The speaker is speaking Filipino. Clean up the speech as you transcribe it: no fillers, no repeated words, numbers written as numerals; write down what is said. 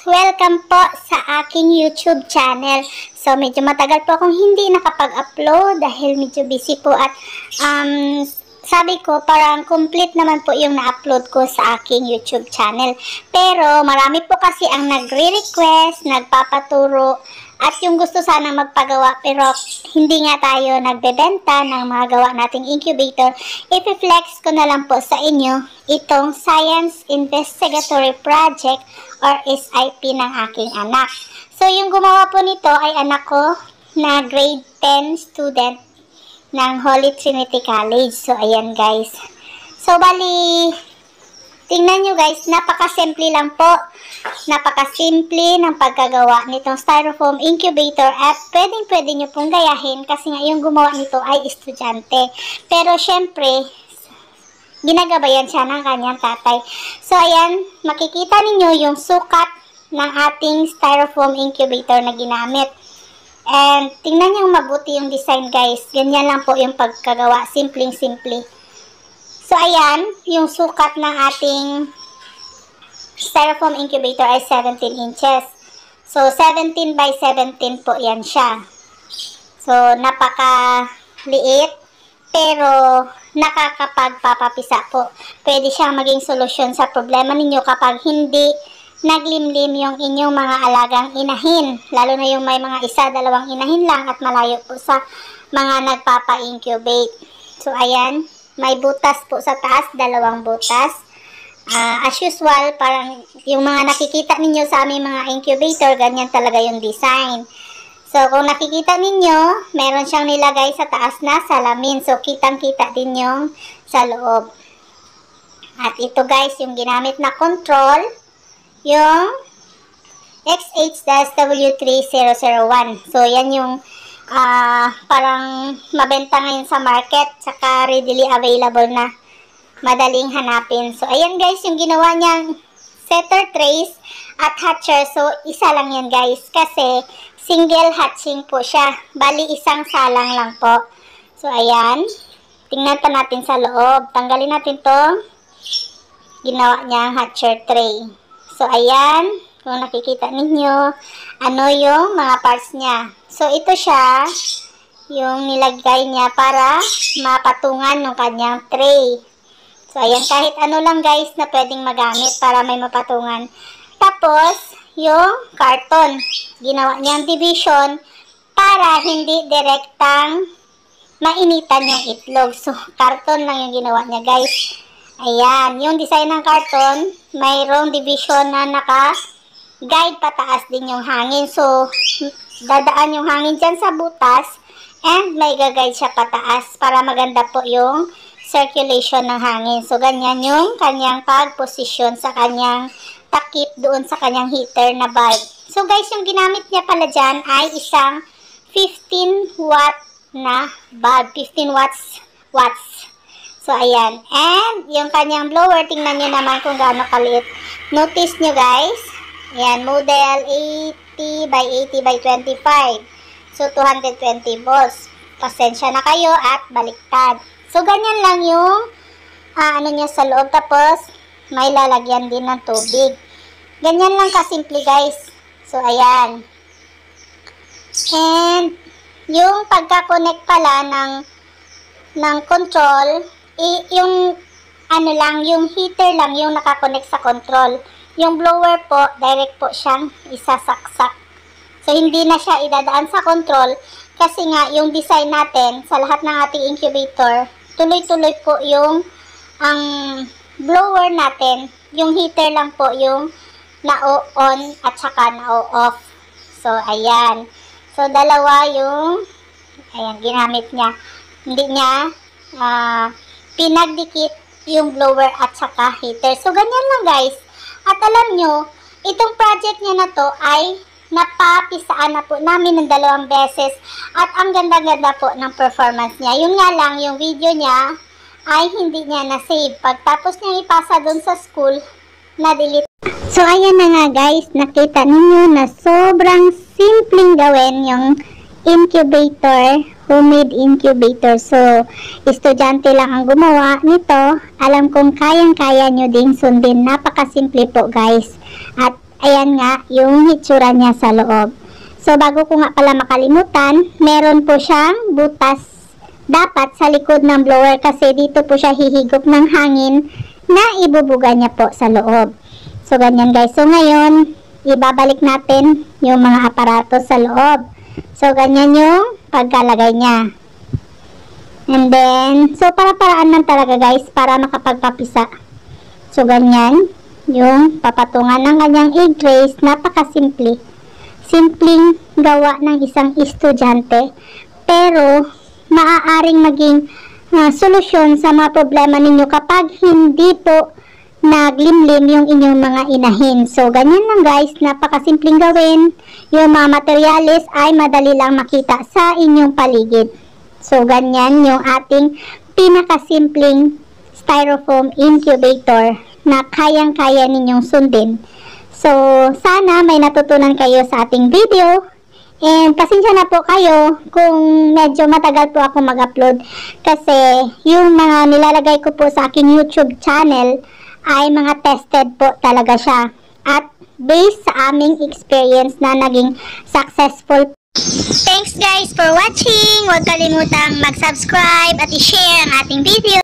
Welcome po sa aking YouTube channel. So, medyo matagal po akong hindi nakapag-upload dahil medyo busy po at sabi ko parang complete naman po yung na-upload ko sa aking YouTube channel. Pero marami po kasi ang nagre-request, nagpapaturo at yung gusto sanang magpagawa pero hindi nga tayo nagbebenta ng mga gawa nating incubator. I-flex ko na lang po sa inyo itong Science Investigatory Project or SIP ng aking anak. So yung gumawa po nito ay anak ko na grade 10 student ng Holy Trinity College. So ayan guys. So bali, tingnan nyo guys, napakasimple lang po. Napakasimple ng pagkagawa nitong styrofoam incubator at pwedeng-pwede nyo pong gayahin kasi nga yung gumawa nito ay estudyante. Pero syempre, ginagabayan siya ng kanyang tatay. So ayan, makikita ninyo yung sukat ng ating styrofoam incubator na ginamit. And tingnan nyo mabuti yung design guys. Ganyan lang po yung pagkagawa, simpleng-simple. So ayan, yung sukat ng ating styrofoam incubator ay 17 inches. So 17 by 17 po yan siya. So napakaliit pero nakakapagpapapisa po. Pwede siyang maging solusyon sa problema ninyo kapag hindi naglimlim yung inyong mga alagang inahin. Lalo na yung may mga isa, dalawang inahin lang at malayo po sa mga nagpapa-incubate. So ayan, may butas po sa taas, dalawang butas. As usual, parang yung mga nakikita ninyo sa aming mga incubator, ganyan talaga yung design. So, kung nakikita ninyo, meron siyang nilagay sa taas na salamin. So, kitang-kita din yung sa loob. At ito guys, yung ginamit na control, yung XH-W3001. So, yan yung parang mabenta ngayon sa market, saka readily available na. Madaling hanapin. So, ayan guys, yung ginawa niyang setter trays at hatcher. So, isa lang yan guys. Kasi, single hatching po siya. Bali, isang salang lang po. So, ayan. Tingnan pa natin sa loob. Tanggalin natin to. Ginawa niyang hatcher tray. So, ayan. Kung nakikita ninyo, ano yung mga parts niya. So, ito siya. Yung nilagay niya para mapatungan ng kanyang tray. So, ayan, kahit ano lang guys na pwedeng magamit para may mapatungan. Tapos, yung carton. Ginawa niyang division para hindi direktang mainitan yung itlog. So, carton lang yung ginawa niya guys. Ayan, yung design ng carton, mayroong division na naka-guide pataas din yung hangin. So, dadaan yung hangin dyan sa butas and may gagayad siya pataas para maganda po yung circulation ng hangin. So, ganyan yung kanyang pagposisyon sa kanyang takip doon sa kanyang heater na bulb. So, guys, yung ginamit niya pala dyan ay isang 15 watt na bulb. 15 watts. So, ayan. And, yung kanyang blower, tingnan nyo naman kung gaano kaliit. Notice nyo, guys. Ayan, model 80 by 80 by 25. So, 220 volts. Pasensya na kayo at baliktad. So, ganyan lang yung ano niya sa loob. Tapos, may lalagyan din ng tubig. Ganyan lang kasimple, guys. So, ayan. And, yung pagka-connect pala ng control, yung ano lang, yung heater lang yung nakakonect sa control. Yung blower po, direct po siyang isasaksak. So, hindi na siya idadaan sa control kasi nga, yung design natin sa lahat ng ating incubator, tuloy-tuloy po yung ang blower natin, yung heater lang po yung na-on at saka na-off. So, ayan. So, dalawa yung ayan, ginamit niya. Hindi niya pinagdikit yung blower at saka heater. So, ganyan lang guys. At alam nyo, itong project niya na to ay napapisaan na po namin ng 2 beses at ang ganda-ganda po ng performance niya. Yun nga lang, yung video niya ay hindi niya na-save. Pagtapos niya ipasa doon sa school, na-delete. So, ayan na nga guys, nakita ninyo na sobrang simpleng gawin yung incubator, homemade incubator. So, estudyante lang ang gumawa nito. Alam kong kayang-kaya nyo ding sundin. Napakasimple po guys. At Ayan nga, yung hitsura niya sa loob. So, bago ko nga pala makalimutan, meron po siyang butas dapat sa likod ng blower kasi dito po siya hihigop ng hangin na ibubuga niya po sa loob. So, ganyan guys. So, ngayon, ibabalik natin yung mga aparato sa loob. So, ganyan yung pagkalagay niya. And then, so, para-paraan lang talaga guys para makapagpapisa. So, ganyan yung papatungan ng kanyang egg trays. Napakasimple. Simpleng gawa ng isang estudyante. Pero, maaaring maging solusyon sa mga problema ninyo kapag hindi po naglimlim yung inyong mga inahin. So, ganyan lang guys. Napakasimpleng gawin. Yung mga materialis ay madali lang makita sa inyong paligid. So, ganyan yung ating pinakasimpleng styrofoam incubator na kayang-kaya ninyong sundin. So, sana may natutunan kayo sa ating video. And pasensya na po kayo kung medyo matagal po ako mag-upload kasi yung mga nilalagay ko po sa aking YouTube channel ay mga tested po talaga siya. At based sa aming experience na naging successful. Thanks guys for watching. Huwag kalimutang mag-subscribe at i-share ang ating video.